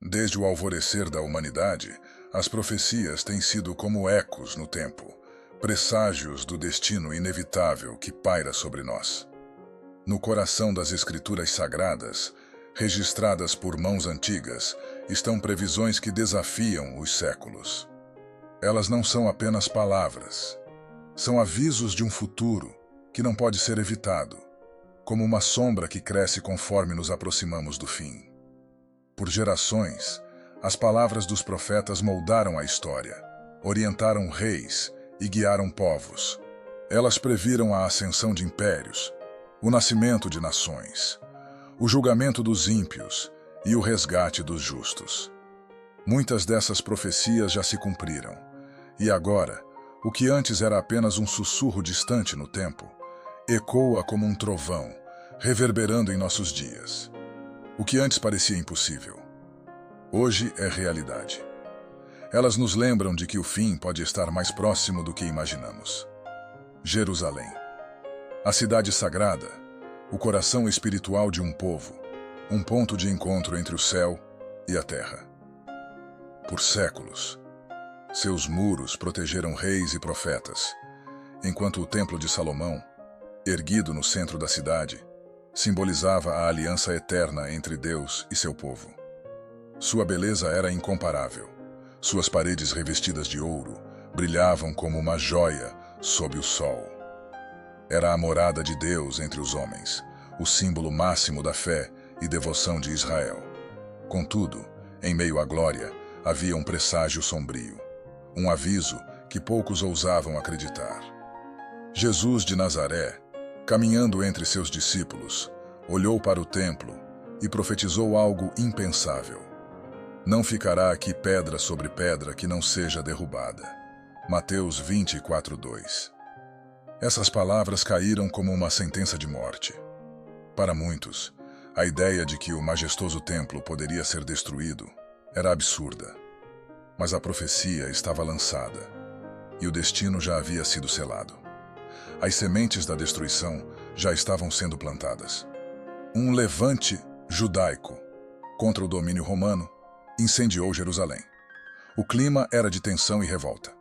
Desde o alvorecer da humanidade, as profecias têm sido como ecos no tempo, presságios do destino inevitável que paira sobre nós. No coração das escrituras sagradas, registradas por mãos antigas, estão previsões que desafiam os séculos. Elas não são apenas palavras, são avisos de um futuro que não pode ser evitado, como uma sombra que cresce conforme nos aproximamos do fim. Por gerações, as palavras dos profetas moldaram a história, orientaram reis e guiaram povos. Elas previram a ascensão de impérios, o nascimento de nações, o julgamento dos ímpios e o resgate dos justos. Muitas dessas profecias já se cumpriram, e agora, o que antes era apenas um sussurro distante no tempo, ecoa como um trovão, reverberando em nossos dias. O que antes parecia impossível, hoje é realidade. Elas nos lembram de que o fim pode estar mais próximo do que imaginamos. Jerusalém, a cidade sagrada, o coração espiritual de um povo, um ponto de encontro entre o céu e a terra. Por séculos, seus muros protegeram reis e profetas, enquanto o Templo de Salomão, erguido no centro da cidade, simbolizava a aliança eterna entre Deus e seu povo. Sua beleza era incomparável. Suas paredes revestidas de ouro brilhavam como uma joia sob o sol. Era a morada de Deus entre os homens, o símbolo máximo da fé e devoção de Israel. Contudo, em meio à glória, havia um presságio sombrio, um aviso que poucos ousavam acreditar. Jesus de Nazaré, caminhando entre seus discípulos, olhou para o templo e profetizou algo impensável. Não ficará aqui pedra sobre pedra que não seja derrubada. Mateus 24:2. Essas palavras caíram como uma sentença de morte. Para muitos, a ideia de que o majestoso templo poderia ser destruído era absurda. Mas a profecia estava lançada, e o destino já havia sido selado. As sementes da destruição já estavam sendo plantadas. Um levante judaico contra o domínio romano incendiou Jerusalém. O clima era de tensão e revolta.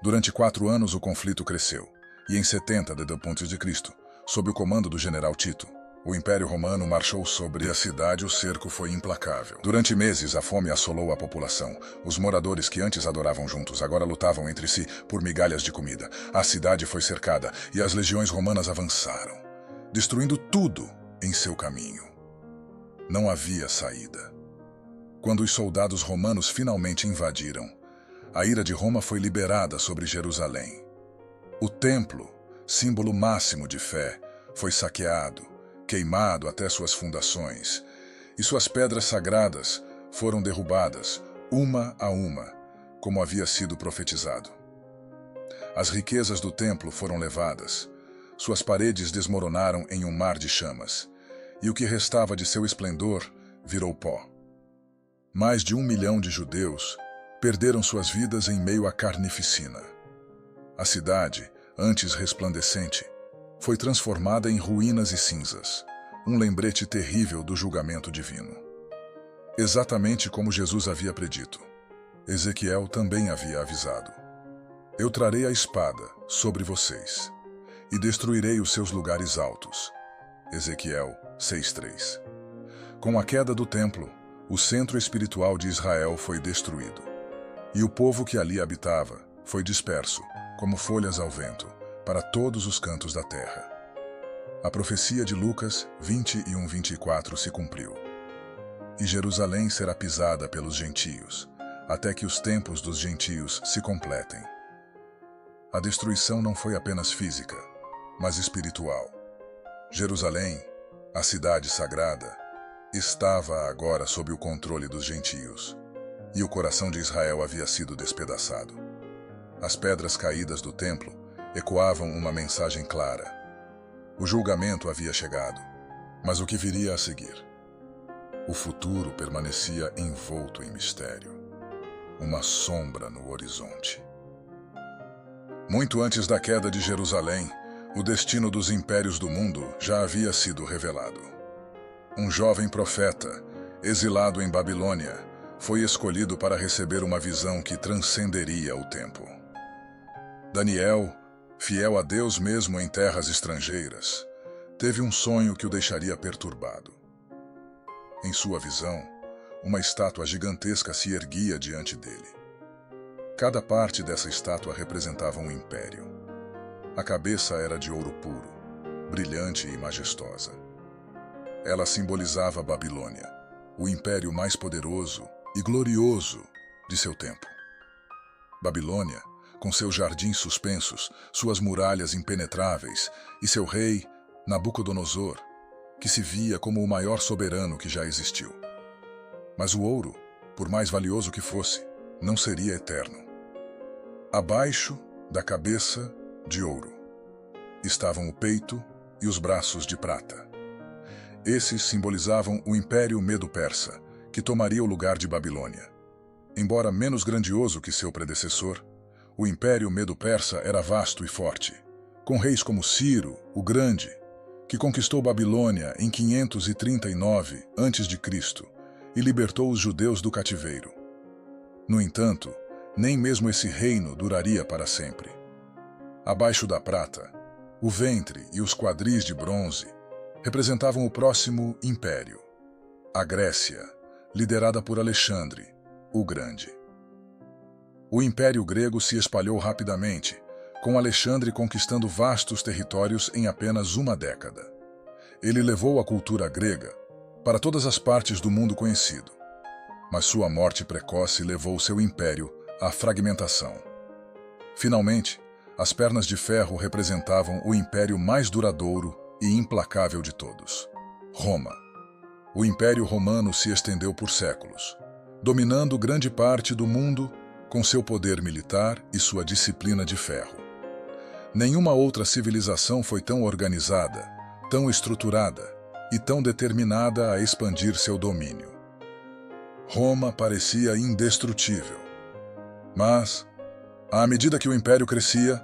Durante 4 anos o conflito cresceu, e em 70 d.C., sob o comando do general Tito, o Império Romano marchou sobre a cidade. O cerco foi implacável. Durante meses a fome assolou a população. Os moradores que antes adoravam juntos agora lutavam entre si por migalhas de comida. A cidade foi cercada e as legiões romanas avançaram, destruindo tudo em seu caminho. Não havia saída. Quando os soldados romanos finalmente invadiram, a ira de Roma foi liberada sobre Jerusalém. O templo, símbolo máximo de fé, foi saqueado, queimado até suas fundações, e suas pedras sagradas foram derrubadas, uma a uma, como havia sido profetizado. As riquezas do templo foram levadas, suas paredes desmoronaram em um mar de chamas, e o que restava de seu esplendor virou pó. Mais de 1 milhão de judeus perderam suas vidas em meio à carnificina. A cidade, antes resplandecente, foi transformada em ruínas e cinzas, um lembrete terrível do julgamento divino. Exatamente como Jesus havia predito, Ezequiel também havia avisado: Eu trarei a espada sobre vocês e destruirei os seus lugares altos. Ezequiel 6:3. Com a queda do templo, o centro espiritual de Israel foi destruído, e o povo que ali habitava foi disperso, como folhas ao vento, para todos os cantos da terra. A profecia de Lucas 21:24 se cumpriu. E Jerusalém será pisada pelos gentios, até que os tempos dos gentios se completem. A destruição não foi apenas física, mas espiritual. Jerusalém, a cidade sagrada, estava agora sob o controle dos gentios, e o coração de Israel havia sido despedaçado. As pedras caídas do templo ecoavam uma mensagem clara. O julgamento havia chegado, mas o que viria a seguir? O futuro permanecia envolto em mistério, uma sombra no horizonte. Muito antes da queda de Jerusalém, o destino dos impérios do mundo já havia sido revelado. Um jovem profeta, exilado em Babilônia, foi escolhido para receber uma visão que transcenderia o tempo. Daniel, fiel a Deus mesmo em terras estrangeiras, teve um sonho que o deixaria perturbado. Em sua visão, uma estátua gigantesca se erguia diante dele. Cada parte dessa estátua representava um império. A cabeça era de ouro puro, brilhante e majestosa. Ela simbolizava Babilônia, o império mais poderoso e glorioso de seu tempo. Babilônia, com seus jardins suspensos, suas muralhas impenetráveis e seu rei, Nabucodonosor, que se via como o maior soberano que já existiu. Mas o ouro, por mais valioso que fosse, não seria eterno. Abaixo da cabeça de ouro estavam o peito e os braços de prata. Esses simbolizavam o Império Medo-Persa, que tomaria o lugar de Babilônia. Embora menos grandioso que seu predecessor, o Império Medo-Persa era vasto e forte, com reis como Ciro, o Grande, que conquistou Babilônia em 539 a.C. e libertou os judeus do cativeiro. No entanto, nem mesmo esse reino duraria para sempre. Abaixo da prata, o ventre e os quadris de bronze representavam o próximo império, a Grécia, liderada por Alexandre, o Grande. O Império Grego se espalhou rapidamente, com Alexandre conquistando vastos territórios em apenas uma década. Ele levou a cultura grega para todas as partes do mundo conhecido, mas sua morte precoce levou seu império à fragmentação. Finalmente, as pernas de ferro representavam o império mais duradouro e implacável de todos, Roma. O Império Romano se estendeu por séculos, dominando grande parte do mundo com seu poder militar e sua disciplina de ferro. Nenhuma outra civilização foi tão organizada, tão estruturada e tão determinada a expandir seu domínio. Roma parecia indestrutível. Mas, à medida que o império crescia,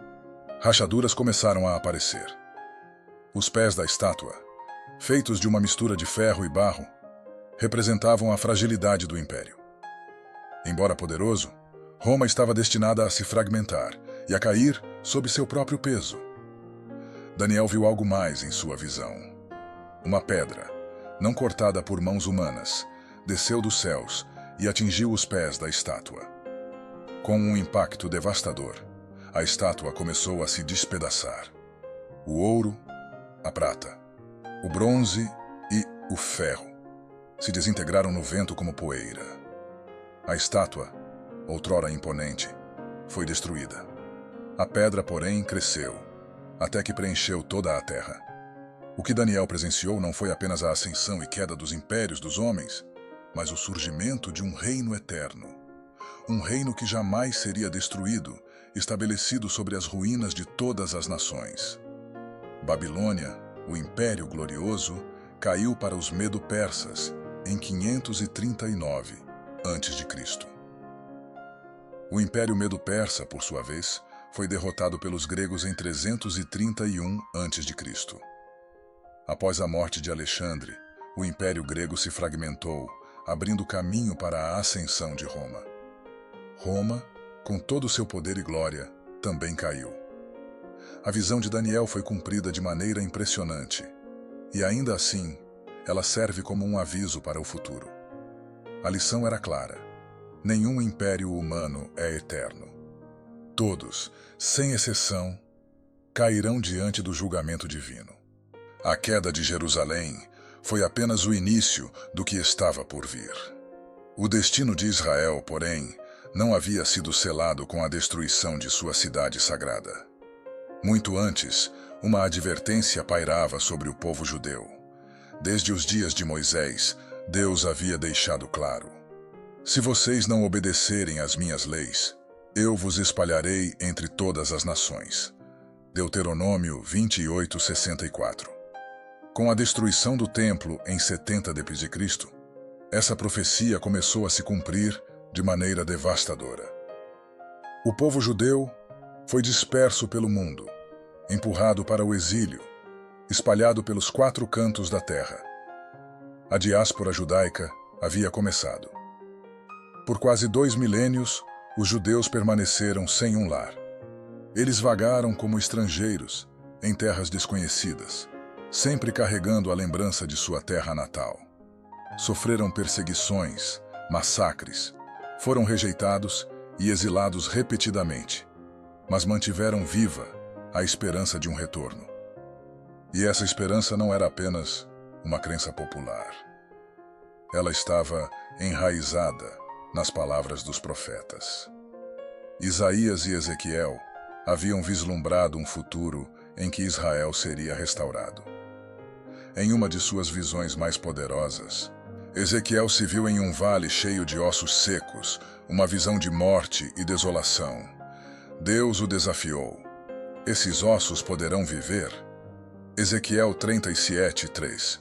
rachaduras começaram a aparecer. Os pés da estátua, feitos de uma mistura de ferro e barro, representavam a fragilidade do império. Embora poderoso, Roma estava destinada a se fragmentar e a cair sob seu próprio peso. Daniel viu algo mais em sua visão. Uma pedra, não cortada por mãos humanas, desceu dos céus e atingiu os pés da estátua. Com um impacto devastador, a estátua começou a se despedaçar. O ouro, a prata, o bronze e o ferro se desintegraram no vento como poeira. A estátua, outrora imponente, foi destruída. A pedra, porém, cresceu, até que preencheu toda a terra. O que Daniel presenciou não foi apenas a ascensão e queda dos impérios dos homens, mas o surgimento de um reino eterno. Um reino que jamais seria destruído, estabelecido sobre as ruínas de todas as nações. Babilônia, o Império Glorioso, caiu para os Medo-Persas em 539 a.C. O Império Medo-Persa, por sua vez, foi derrotado pelos gregos em 331 a.C. Após a morte de Alexandre, o Império Grego se fragmentou, abrindo caminho para a ascensão de Roma. Roma, com todo o seu poder e glória, também caiu. A visão de Daniel foi cumprida de maneira impressionante, e ainda assim, ela serve como um aviso para o futuro. A lição era clara: nenhum império humano é eterno. Todos, sem exceção, cairão diante do julgamento divino. A queda de Jerusalém foi apenas o início do que estava por vir. O destino de Israel, porém, não havia sido selado com a destruição de sua cidade sagrada. Muito antes, uma advertência pairava sobre o povo judeu. Desde os dias de Moisés, Deus havia deixado claro: se vocês não obedecerem às minhas leis, eu vos espalharei entre todas as nações. Deuteronômio 28:64. Com a destruição do templo em 70 d.C., essa profecia começou a se cumprir de maneira devastadora. O povo judeu foi disperso pelo mundo, empurrado para o exílio, espalhado pelos 4 cantos da terra. A diáspora judaica havia começado. Por quase 2 milênios, os judeus permaneceram sem um lar. Eles vagaram como estrangeiros, em terras desconhecidas, sempre carregando a lembrança de sua terra natal. Sofreram perseguições, massacres, foram rejeitados e exilados repetidamente, mas mantiveram viva a esperança de um retorno. E essa esperança não era apenas uma crença popular. Ela estava enraizada nas palavras dos profetas. Isaías e Ezequiel haviam vislumbrado um futuro em que Israel seria restaurado. Em uma de suas visões mais poderosas, Ezequiel se viu em um vale cheio de ossos secos, uma visão de morte e desolação. Deus o desafiou. Esses ossos poderão viver? Ezequiel 37:3.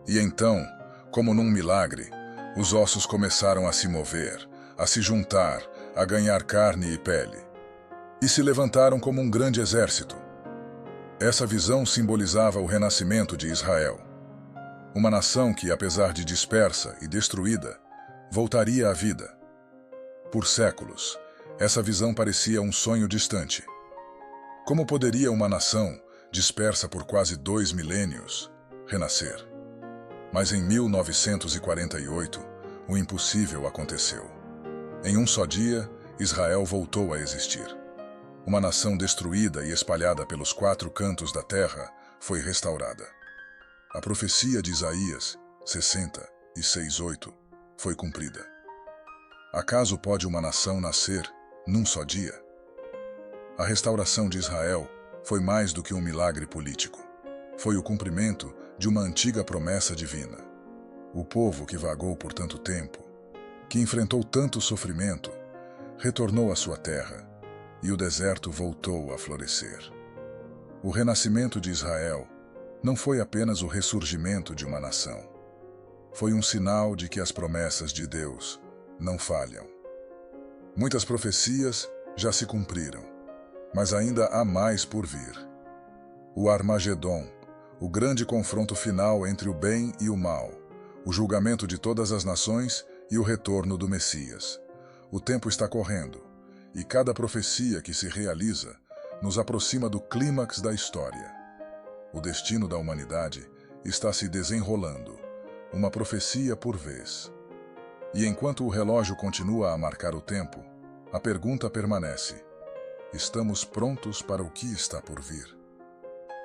E então, como num milagre, os ossos começaram a se mover, a se juntar, a ganhar carne e pele. E se levantaram como um grande exército. Essa visão simbolizava o renascimento de Israel. Uma nação que, apesar de dispersa e destruída, voltaria à vida. Por séculos, essa visão parecia um sonho distante. Como poderia uma nação, dispersa por quase 2 milênios, renascer? Mas em 1948, o impossível aconteceu. Em um só dia, Israel voltou a existir. Uma nação destruída e espalhada pelos 4 cantos da terra foi restaurada. A profecia de Isaías 60:6-8 foi cumprida. Acaso pode uma nação nascer num só dia? A restauração de Israel foi mais do que um milagre político. Foi o cumprimento de uma antiga promessa divina. O povo que vagou por tanto tempo, que enfrentou tanto sofrimento, retornou à sua terra, e o deserto voltou a florescer. O renascimento de Israel não foi apenas o ressurgimento de uma nação. Foi um sinal de que as promessas de Deus não falham. Muitas profecias já se cumpriram, mas ainda há mais por vir. O Armagedon, o grande confronto final entre o bem e o mal, o julgamento de todas as nações e o retorno do Messias. O tempo está correndo, e cada profecia que se realiza nos aproxima do clímax da história. O destino da humanidade está se desenrolando, uma profecia por vez. E enquanto o relógio continua a marcar o tempo, a pergunta permanece: estamos prontos para o que está por vir?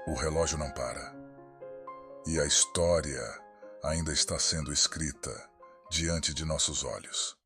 O relógio não para. E a história ainda está sendo escrita diante de nossos olhos.